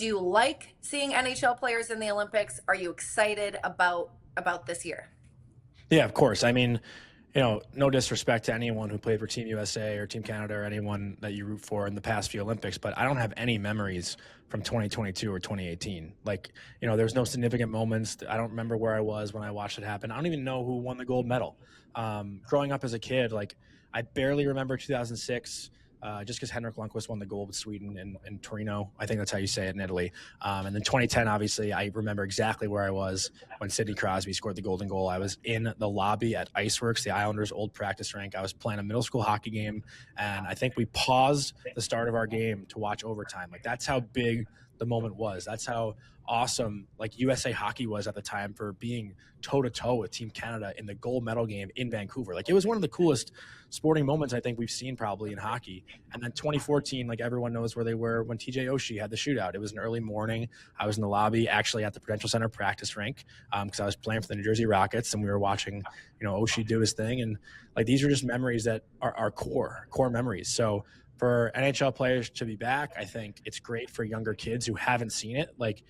Do you like seeing NHL players in the Olympics? Are you excited about this year? Yeah, of course. I mean, no disrespect to anyone who played for Team USA or Team Canada or anyone that you root for in the past few Olympics, but I don't have any memories from 2022 or 2018. Like, there's no significant moments. I don't remember where I was when I watched it happen. I don't even know who won the gold medal. Growing up as a kid, like, I barely remember 2006. Just because Henrik Lundqvist won the gold with Sweden and Torino. I think that's how you say it in Italy. And then 2010, obviously, I remember exactly where I was when Sidney Crosby scored the golden goal. I was in the lobby at Iceworks, the Islanders' old practice rink. I was playing a middle school hockey game, and I think we paused the start of our game to watch overtime. Like, that's how big the moment was. That's how awesome like USA hockey was at the time for being toe-to-toe with Team Canada in the gold medal game in Vancouver. Like, it was one of the coolest sporting moments I think we've seen probably in hockey. And then 2014, like, everyone knows where they were when TJ Oshie had the shootout. It was an early morning. I was in the lobby actually at the Prudential Center practice rink because I was playing for the New Jersey Rockets, and we were watching Oshie do his thing. And like, these are just memories that are core memories. So for NHL players to be back, I think it's great for younger kids who haven't seen it. Like,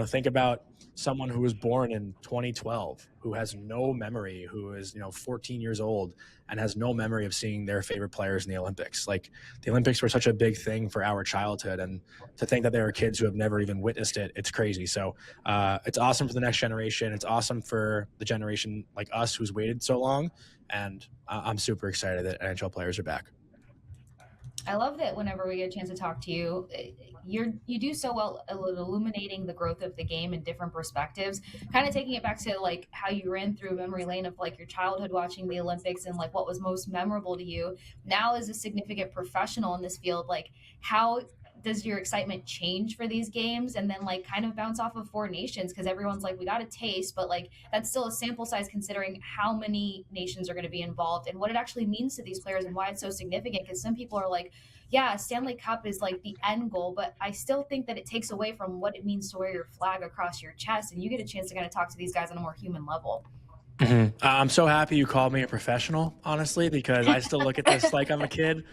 think about someone who was born in 2012, who has no memory, who is, 14 years old and has no memory of seeing their favorite players in the Olympics. Like, the Olympics were such a big thing for our childhood, and to think that there are kids who have never even witnessed it, it's crazy. So it's awesome for the next generation. It's awesome for the generation like us who's waited so long. And I'm super excited that NHL players are back. I love that whenever we get a chance to talk to you, you do so well at illuminating the growth of the game in different perspectives, kind of taking it back to like how you ran through memory lane of like your childhood watching the Olympics and like what was most memorable to you. Now as a significant professional in this field, like how does your excitement change for these games, and then like kind of bounce off of four nations, because everyone's like, we got a taste, but like that's still a sample size considering how many nations are going to be involved and what it actually means to these players and why it's so significant. Because some people are like, yeah, Stanley Cup is like the end goal, but I still think that it takes away from what it means to wear your flag across your chest, and you get a chance to kind of talk to these guys on a more human level. Mm-hmm. I'm so happy you called me a professional, honestly, because I still look at this like I'm a kid.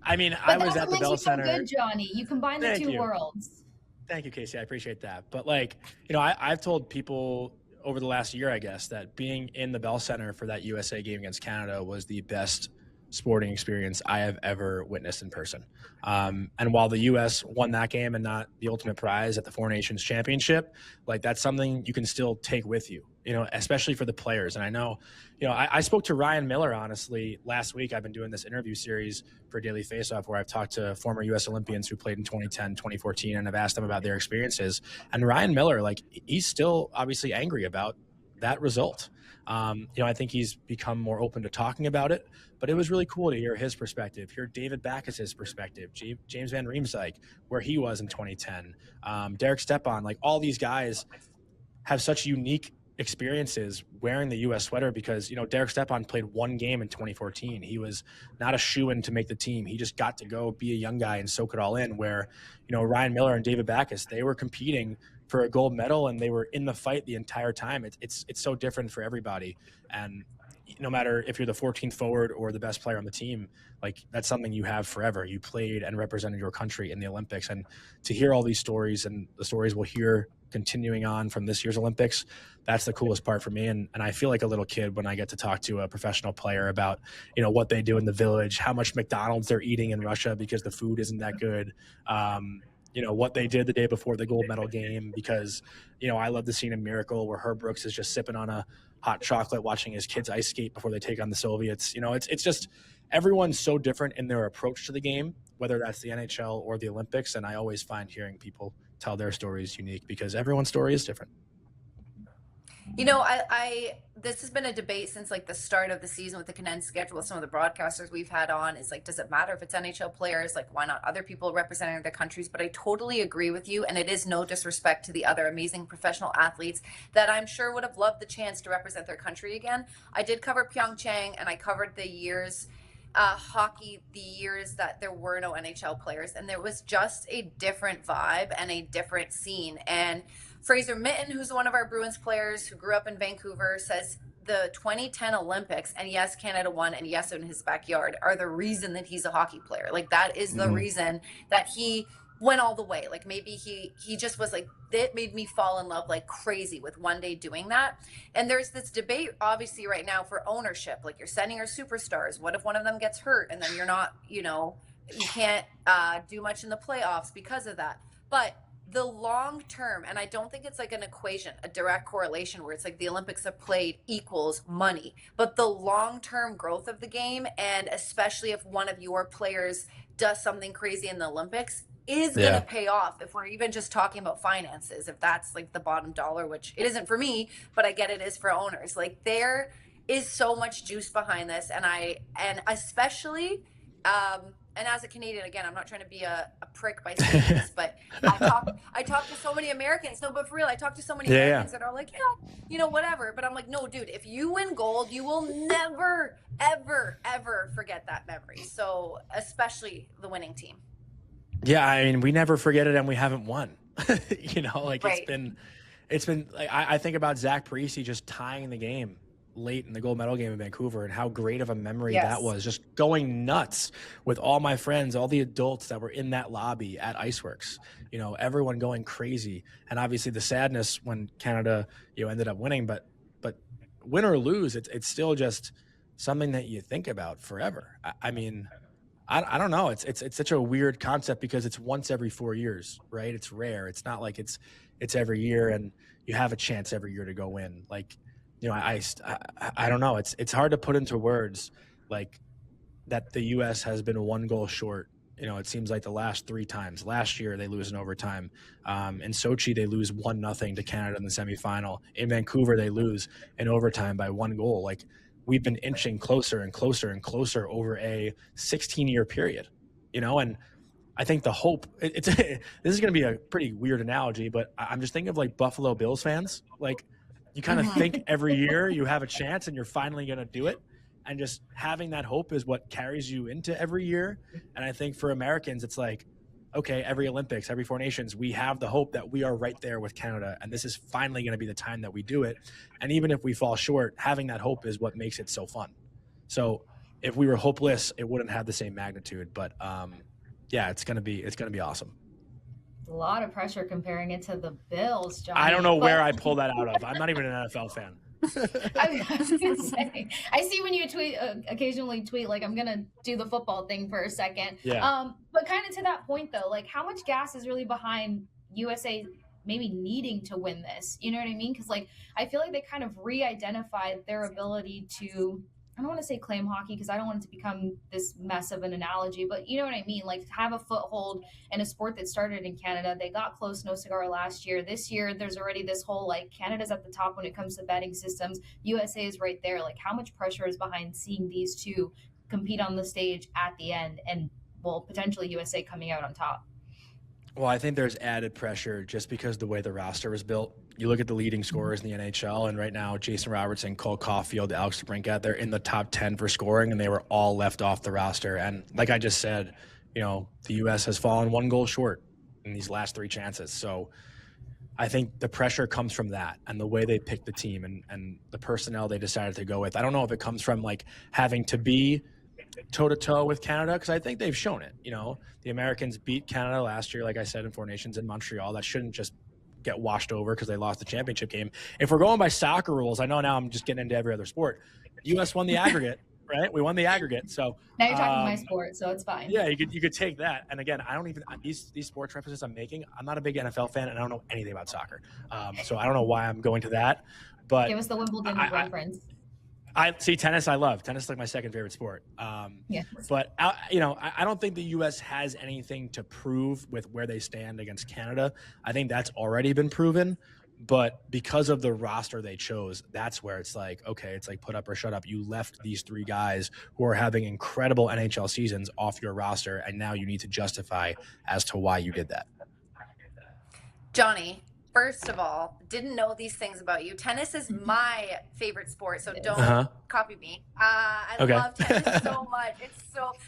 I mean, But I was at the Bell Center. Good, Johnny. You combine the two worlds. Thank you, Casey. I appreciate that. But like, I've told people over the last year, I guess, that being in the Bell Center for that USA game against Canada was the best sporting experience I have ever witnessed in person. And while the U.S. won that game and not the ultimate prize at the Four Nations Championship, like, that's something you can still take with you, especially for the players. And I know, I spoke to Ryan Miller, honestly, last week. I've been doing this interview series for Daily Faceoff where I've talked to former U.S. Olympians who played in 2010, 2014, and I've asked them about their experiences. And Ryan Miller, like, he's still obviously angry about that result. I think he's become more open to talking about it, but it was really cool to hear his perspective, hear David Backes' perspective, James Van Riemsdyk, where he was in 2010, Derek Stepan, like, all these guys have such unique experiences wearing the U.S. sweater because, Derek Stepan played one game in 2014. He was not a shoo-in to make the team. He just got to go be a young guy and soak it all in, where, Ryan Miller and David Backes, they were competing for a gold medal and they were in the fight the entire time. It's so different for everybody. And no matter if you're the 14th forward or the best player on the team, like, that's something you have forever. You played and represented your country in the Olympics. And to hear all these stories and the stories we'll hear continuing on from this year's Olympics, that's the coolest part for me. And I feel like a little kid when I get to talk to a professional player about, what they do in the village, how much McDonald's they're eating in Russia because the food isn't that good. What they did the day before the gold medal game, because, I love the scene in Miracle where Herb Brooks is just sipping on a hot chocolate, watching his kids ice skate before they take on the Soviets. It's just, everyone's so different in their approach to the game, whether that's the NHL or the Olympics. And I always find hearing people tell their stories unique because everyone's story is different. I this has been a debate since like the start of the season with the condensed schedule with some of the broadcasters we've had on. Is like, does it matter if it's NHL players? Like, why not other people representing their countries? But I totally agree with you, and it is no disrespect to the other amazing professional athletes that I'm sure would have loved the chance to represent their country again. I did cover Pyeongchang, and I covered the years hockey, the years that there were no NHL players, and there was just a different vibe and a different scene. And Fraser Mitten, who's one of our Bruins players who grew up in Vancouver, says the 2010 Olympics, and yes, Canada won, and yes, in his backyard, are the reason that he's a hockey player. Like, that is the reason that he went all the way. Like maybe he just was like, it made me fall in love like crazy with one day doing that. And there's this debate obviously right now for ownership. Like you're sending your superstars. What if one of them gets hurt and then you're not, you can't do much in the playoffs because of that. But the long term, and I don't think it's like an equation, a direct correlation where it's like the Olympics have played equals money, but the long term growth of the game, and especially if one of your players does something crazy in the Olympics, is going to pay off if we're even just talking about finances, if that's like the bottom dollar, which it isn't for me, but I get it is for owners. Like there is so much juice behind this, and especially and as a Canadian, again, I'm not trying to be a prick by saying this, but I talk to so many Americans. No, but for real, I talk to so many Americans that are like, whatever. But I'm like, no, dude, if you win gold, you will never, ever, ever forget that memory. So especially the winning team. Yeah, I mean, we never forget it, and we haven't won. Right. It's been like I think about Zach Parise just tying the game late in the gold medal game in Vancouver, and how great of a memory that was, just going nuts with all my friends, all the adults that were in that lobby at Iceworks, everyone going crazy. And obviously the sadness when Canada, ended up winning, but win or lose, it's still just something that you think about forever. I mean, I don't know. It's such a weird concept because it's once every 4 years, right? It's rare. It's not like it's every year and you have a chance every year to go win. Like, I don't know. It's hard to put into words like that. The U.S. has been 1 goal short. It seems like the last 3 times. Last year they lose in overtime. In Sochi they lose 1-0 to Canada in the semifinal. In Vancouver they lose in overtime by 1 goal. Like we've been inching closer and closer and closer over a 16-year period. And I think the hope. This is going to be a pretty weird analogy, but I'm just thinking of like Buffalo Bills fans, like. You kind of think every year you have a chance and you're finally going to do it. And just having that hope is what carries you into every year. And I think for Americans, it's like, okay, every Olympics, every 4 nations, we have the hope that we are right there with Canada. And this is finally going to be the time that we do it. And even if we fall short, having that hope is what makes it so fun. So if we were hopeless, it wouldn't have the same magnitude. But it's going to be awesome. A lot of pressure comparing it to the Bills, Jonny. I don't know where I pull that out of. I'm not even an NFL fan. I was gonna say, I see when you occasionally tweet like, I'm gonna do the football thing for a second. Yeah. But kind of to that point though, like how much gas is really behind USA maybe needing to win this? You know what I mean? Because like I feel like they kind of re-identified their ability to. I don't want to say claim hockey because I don't want it to become this mess of an analogy, but you know what I mean? Like to have a foothold in a sport that started in Canada. They got close, no cigar last year. This year, there's already this whole like Canada's at the top when it comes to betting systems. USA is right there. Like how much pressure is behind seeing these two compete on the stage at the end and potentially USA coming out on top? Well, I think there's added pressure just because the way the roster was built. You look at the leading scorers in the NHL, and right now, Jason Robertson, Cole Caulfield, Alex DeBrincat, they're in the top 10 for scoring, and they were all left off the roster. And like I just said, the U.S. has fallen 1 goal short in these last 3 chances. So I think the pressure comes from that and the way they picked the team and the personnel they decided to go with. I don't know if it comes from like having to be toe-to-toe with Canada, because I think they've shown it. The Americans beat Canada last year, like I said, in 4 nations in Montreal. That shouldn't just get washed over because they lost the championship game. If we're going by soccer rules, I know now I'm just getting into every other sport. U.S. won the aggregate, right? We won the aggregate. So now you're talking my sport, so it's fine. Yeah, you could take that. And again, I don't even these sports references I'm making. I'm not a big NFL fan, and I don't know anything about soccer. So I don't know why I'm going to that. But give us the Wimbledon reference. I see tennis. I love tennis. Is like my second favorite sport. But I don't think the U.S. has anything to prove with where they stand against Canada. I think that's already been proven. But because of the roster they chose, that's where it's like, okay, it's like put up or shut up. You left these 3 guys who are having incredible NHL seasons off your roster, and now you need to justify as to why you did that. Jonny, First of all, didn't know these things about you. Tennis is my favorite sport, so don't Uh-huh. copy me. I Okay. love tennis so much.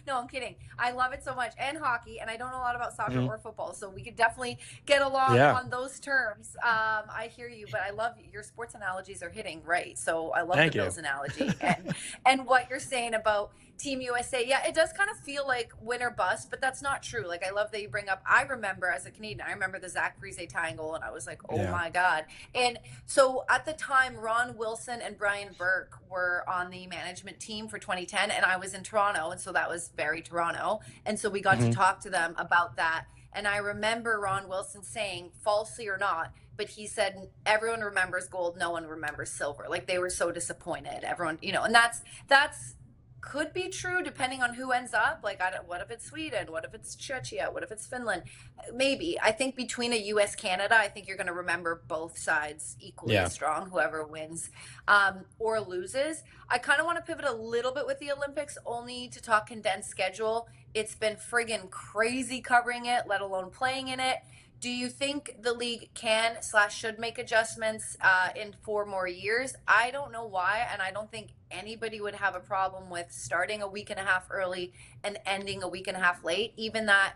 No, I'm kidding. I love it so much. And hockey, and I don't know a lot about soccer Mhm. or football, so we could definitely get along Yeah. on those terms. I hear you, but I love your sports analogies are hitting right. So I love Thank the you. Bills analogy and what you're saying about Team USA. Yeah, it does kind of feel like win or bust, but that's not true. Like, I love that you bring up, I remember as a Canadian, I remember the Zach Parise tying goal, and I was like, oh Yeah. my God. And so at the time, Ron Wilson and Brian Burke were on the management team for 2010, and I was in Toronto. And so that was very Toronto. And so we got to Mhm. talk to them about that. And I remember Ron Wilson saying, falsely or not, but he said, everyone remembers gold, no one remembers silver. Like, they were so disappointed. Everyone, and that's could be true depending on who ends up. Like, what if it's Sweden? What if it's Czechia? What if it's Finland? Maybe. I think between a US Canada, I think you're going to remember both sides equally Yeah. as strong, whoever wins or loses. I kind of want to pivot a little bit with the Olympics, only to talk condensed schedule. It's been friggin' crazy covering it, let alone playing in it. Do you think the league can/should make adjustments in 4 more years? I don't know why, and I don't think anybody would have a problem with starting a week and a half early and ending a week and a half late. Even that,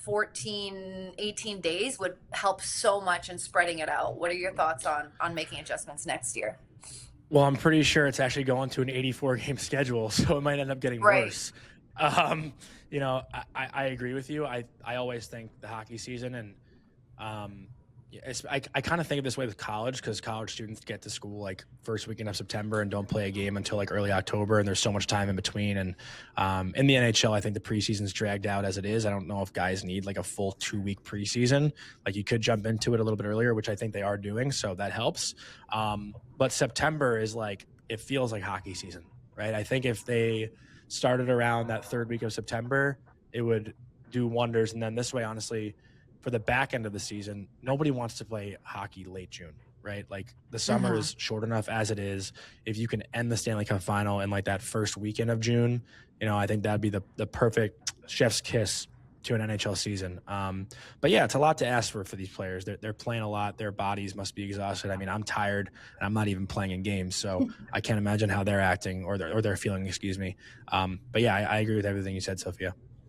14, 18 days would help so much in spreading it out. What are your thoughts on making adjustments next year? Well, I'm pretty sure it's actually going to an 84 game schedule, so it might end up getting Right. worse. I agree with you. I always think the hockey season, and I kind of think of this way with college, because college students get to school like first weekend of September and don't play a game until like early October, and there's so much time in between. And in the NHL, I think the preseason's dragged out as it is. I don't know if guys need like a full 2-week preseason. Like, you could jump into it a little bit earlier, which I think they are doing, so that helps. But September is like, it feels like hockey season, right? I think if they started around that third week of September, it would do wonders. And then this way, honestly, for the back end of the season, nobody wants to play hockey late June, right? Like, the summer is short enough as it is. If you can end the Stanley Cup final in like that first weekend of June, I think that'd be the perfect chef's kiss to an NHL season. But yeah, it's a lot to ask for these players. They're playing a lot. Their bodies must be exhausted. I mean, I'm tired and I'm not even playing in games, so I can't imagine how they're acting or they're feeling, excuse me. But yeah, I agree with everything you said, Sophia.